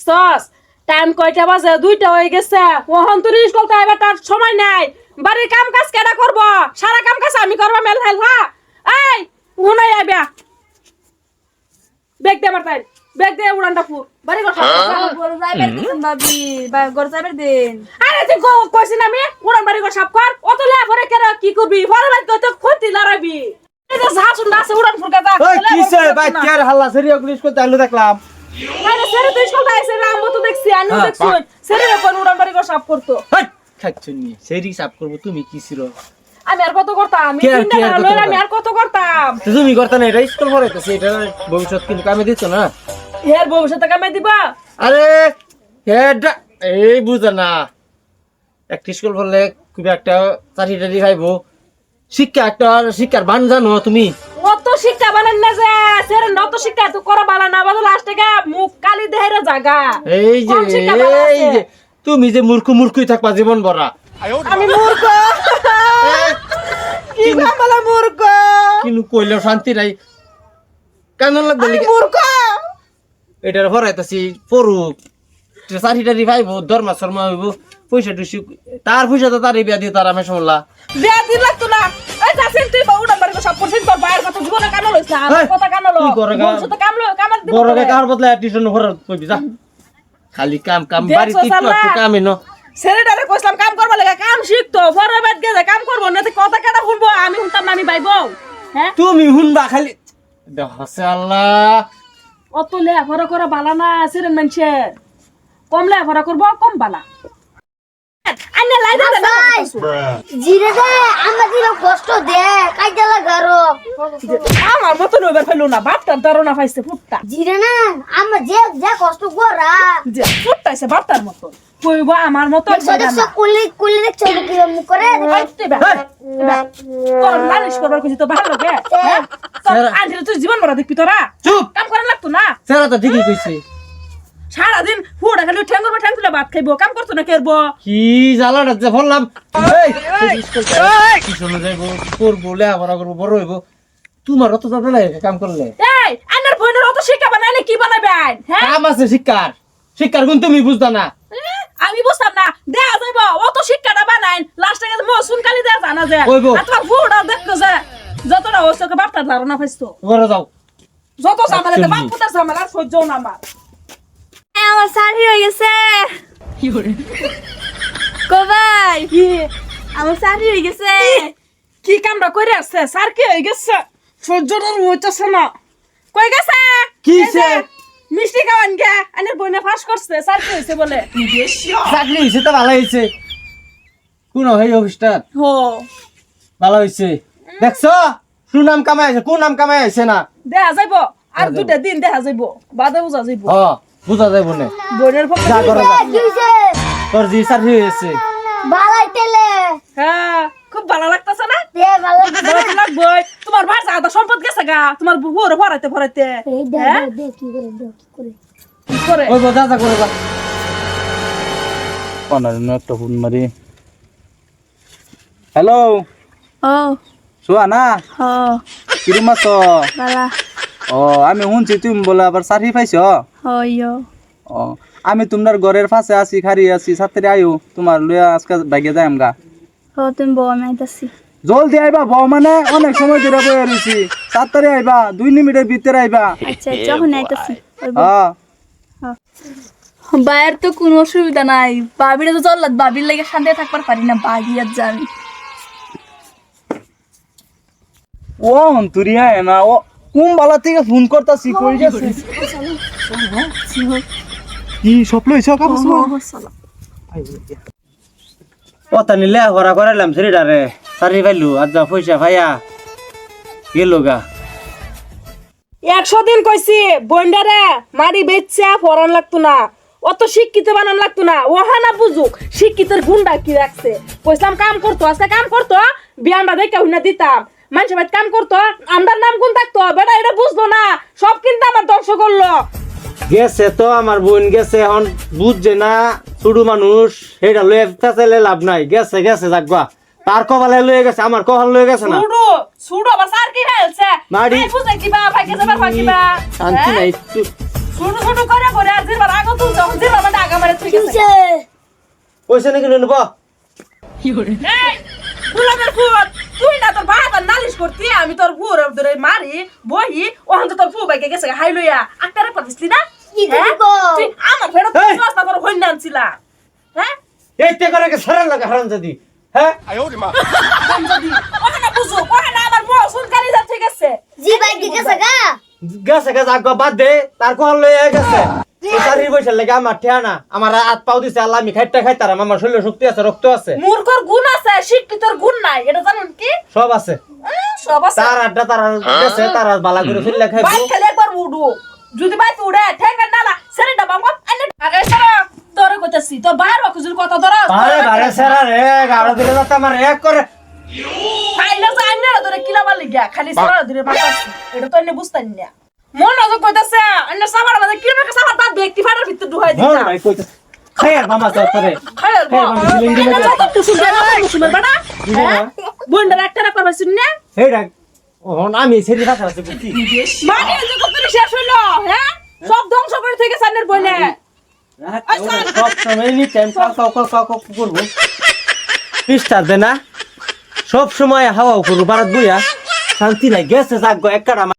দেখছস টাইম কয়টা বাজে? 2টা হয়ে গেছে। ওহন তুই স্কুল তো আইবার তার সময় নাই। বাড়ির কাম কাজ কেডা করব? সারা কাম কাজ আমি করব মেল হেল হা। এই উনাই আইবা। ব্যাগ দে আমার তাই। ব্যাগ দে উড়ানটা ফুর। বাড়ি কথা। গরু যাইবার দিন ভাবি গরু যাইবার দিন। আরে তুই কইছিস না আমি উড়ান বাড়ি কর সাফ কর। অত লে পরে কেন কি করবি? পরে বাদ তো ক্ষতি লড়াবি। এই যে ঝাসুন দাসে উড়ান ফুর কাটা। ওই কিসে ভাই কের হাল্লা সেরি ইংলিশ করতে আইলো দেখলাম। আরে সেরে তুই স্কুল আইছে না আমি তো দেখছি আমি দেখছি। সেরে কোন উড়ান বাড়ি কর সাফ করতো। হাই খাচ্ছনি সেরি সাফ করব তুমি কি ছিল? আমি আর কত করতাম? আমি কে আর তিনটা কত লইরা করতাম? আমি আর কত করতাম? তুমি করতে না এটা স্কুল পড়ে তো সেটা ভবিষ্যৎ কিন্তু কামে দিচ্ছ না। এর ভবিষ্যতে কামাই দিবা? আরে হেডা এই বুঝা না একটা স্কুল পড়লে খুব একটা চাকরি টাকরি পাইবো শিক্ষা একটা শিক্ষার বান জানো তুমি? অত শিক্ষা বানান না যে সেরে নত শিক্ষা তো করা বালা না বাদল লাস্ট থেকে মুখ কালি দেহের জায়গা। এই যে কম শিক্ষা বালা এই আছে। যে তুমি যে মূর্খই থাকবা জীবন ভরা। আমি মূর্খ। কি কামলা মূর্খ? কিন্তু কইলেও শান্তি নাই কেন লাগবে আমি মূর্খ। এটার ভরাইতাছি পড়ুক চাকরি টাকরি পাইবো দরমা শর্মা হইব পয়সা টুসি তার পয়সা তো তার বিয়া দিয়ে তার আমি শুনলা বিয়া দিন লাগতো না। এই যাসিন তুই উড়ান বাড়ি কর সব করছিস তোর বাইরের কথা জীবনে কানো লইছ না। আমার এই, কথা কানো লো। কি করে গা? ভবিষ্যতে কামাল দিব। বড় কার বদলে টিউশন ভরা কইবি যা খালি কাম কাম দেখছো বাড়ি কি শালা? একটু কামই ন ছেলেটারে কইছিলাম কাম করবা লাগা কাম শিখতো পরে বাদ গেছে কাম করবো না কথা কেটা শুনবো আমি শুনতাম না আমি বাইবো। হ্যাঁ তুমি হুনবা খালি দেখছে আল্লাহ অত লেখাপড়া করা বালা না ছেলের মানুষের কম লেখাপড়া করবো কম বালা। আইনা লাই দে না জিরে দে আমরা দিলে কষ্ট দে কাইদা লাগারো আমার মতন ওইবার ফেলো না বাপটার ধারণা পাইছে ফুটটা জিরে না আমরা যে যে কষ্ট করা যে ফুটটাইছে বাপটার মতন কইব আমার মতন দেখছো দেখছো কুলি কুলি দেখছো কি মুখ করে তোর নালিশ করবার কিছু তো ভালো লাগে। আজ তুই জীবন ভরা দেখবি তোরা চুপ কাম করা লাগতো না। সেরা তো ঠিকই কইছে সারাদিন ফুড়া খালি ঠ্যাং তুলে ভাত খাইবো কাম করতো না কেরবো। কি জ্বালাটা যে বললাম এই স্কুল টিউশনে যাইবো পড়বো লেখাপড়া করবো বড় হইবো তোমার অত যাবে না কাম করলে এই আনার বোনের অত শিক্ষা বানাইলে কি বানাবেন? হ্যাঁ কাম আছে শিক্ষার গুণ তুমি বুঝতা না। আমি বুঝতাম না দেখা যাইব অত শিক্ষাটা বানাইন লাস্টে গেছে মৌসুম কালি দেয়া জানা যায় ওইবো। আর তোমার ফুড়া দেখতো যে যতটা হচ্ছে বাপটার ধারণা পাইছো ঘরে যাও যত ঝামেলা Actually. বাপ পুতার ঝামেলা সহ্য না আমার। আমার শাড়ি হয়ে গেছে কি করে কবাই কি আমার শাড়ি হয়ে গেছে কি কামটা করে আসছে স্যার কি হয়ে গেছে সহ্যটা হইতেছে না কই গেছে কিসে? এই যে, মিষ্টি খাওয়ান গে আনের বইনে ফাঁস করছে স্যার কি হয়েছে বলে চাকরি হয়েছে তো ভালো হয়েছে কোন এই অফিসটা হো ভালো হয়েছে দেখছো সুনাম কামাই আছে কোন নাম কামাই আছে না দেখা যাইব আর দেখা দুটা দিন দেখা যাইব বাদে বুঝা যাইব হ বুঝা যাইব না বইনের পক্ষে যা করে যা। কি হইছে তোর জি চাকরি হয়েছে বালাই তেলে হ্যাঁ খুব ভালো লাগতেছে না দে বালাই ভালো লাগবে তোমার ভাই আধা সম্পদ গেছে গা তোমার বুড়ো ভরাইতে এই দে হ্যাঁ দে কি করে দে কি করে কি করে ওই যা যা করে যা কোনার একটা ফোন মারি হ্যালো ও সুহানা হ কিরম আছো? বালা ও আমি শুনছি তুমি বলে আবার চাকরি পাইছো? হইও ও আমি তোমার ঘরের পাশে আছি খারি আছি ছাত্রে আয়ো তোমার লইয়া আজকে বাইকে যাই আমগা হ তুমি বউ আমি আইতাছি জলদি আইবা বউ মানে অনেক সময় ধরে বয়ে রইছি ছাত্রে আইবা 2 মিনিটের ভিতরে আইবা আচ্ছা যখন আইতাছি হ্যাঁ বাইরের তো কোনো অসুবিধা নাই বাবিরে তো চললাত বাবির লাগে শান্তি থাকবার পারি না বাগি আর জানি ও অন্তরিয়া না ও কোন বালা থেকে ফোন করতাছি কই গেছে কি স্বপ্ন হইছে কাপড় পতা নিলে ঘরা করাইলাম সেটারে সারি পাইলু আজ যা পয়সা ভাইয়া গেল গা 100 দিন কইছি বন্ডারে মারি বেচ্চা পরান লাগতো না অত শিক্ষিত বানান লাগতো না ওহানা বুঝুক শিক্ষিতের গুন্ডা কি রাখছে কইলাম কাম করতো আজকে কাম করতো বিয়ানটা দেখে হুনা দিতাম মানুষের বাড়িতে কাম করতো আমরার নাম গুণ থাকতো বেটা এটা বুঝলো না সব কিন্তু আমার ধ্বংস করলো গেছে তো আমার বোন গেছে এখন বুঝছে না ছোট মানুষ সেটা লয়ে ফেসাইলে লাভ নাই গেছে গেছে যাকবা তার কপালে লয়ে গেছে আমার কপাল লয়ে গেছে না ছুড়ো ছুড়ো আবার সার কি ফেলছে মারি। আই বুঝে কিবা ভাইকে যাবার ভাগিবা শান্তি নাই একটু ছোট ছোট করে করে আজ এবার আগত যখন কইছে নাকি নেব এই ফুলামের ফুল তুই না তোর বাবা নালিশ করতি আমি তোর ফুর ধরে মারি বহি ওখান তো তোর ফু বাইকে গেছে হাই লইয়া আক্তারে পাঠিসলি না হ্যাঁ? তুই আমার ফেরত এই! রাস্তা তোর হইন আনছিলা হ্যাঁ এইতে করে কে সারা লাগা হারামজাদি হ্যাঁ ওখানে বুঝো ওখানে আমার বউ সুনকারি যাচ্ছে গেছে জি ভাই কি গেছে গা গেছে গেছে আগ বাদ দে তার কোন লয়ে গেছে এই শাড়ির পয়সা লাগে আমার ঠিয়ানা আমার হাত পাও দিছে আল্লাহ আমি খাইতে খাইতারাম আমার শরীরে শক্তি আছে রক্ত আছে মূর্খর গুণ আছে শিক্ষিতর গুণ নাই এটা জানেন কি সব আছে সব আছে তার আড্ডা তার গেছে তার বালা করে ফেললে খাইবো বাইক খেলে একবার উড়ু যদি বাইক উড়ে ঠেঙ্গা নালা সেরেটা বাবা আনে আগে সারা তোরে কইতাছি তোর বাইর বাকুজুর কথা ধরো বারে বারে সেরা রে গাড়ো দিলে যাতে আমার এক করে খাইলে যে আইনে তোরে কিলা বালি গিয়া খালি সারা দিরে মাতাছি এটা তো এনে বুঝতাম না মন অজ কইতাছে আন্না সাবার মাঝে কিলা কা সাবার দাঁত ব্যক্তি ফাটার ভিতর ঢুকাই মন দিতা ভাই কইতে খায়ার মামা তোরে খাইল খায়ার মামা দিলে দিলে তো কুসুম দেনা কুসুমের বাড়া বন্ডার একটা রাখা পাইছিস না হেডা ওহন আমি সেরি রাখা আছে বুঝছি মানে যে কত শেষ হইলো হ্যাঁ সব ধ্বংস করে থেকে সানের বইলে সব সময় নি টাইম কাও করবো পিস্টার দে না সব সময় হাওয়া করবো বারাত বইয়া শান্তি নাই গেছে যাক গো একটা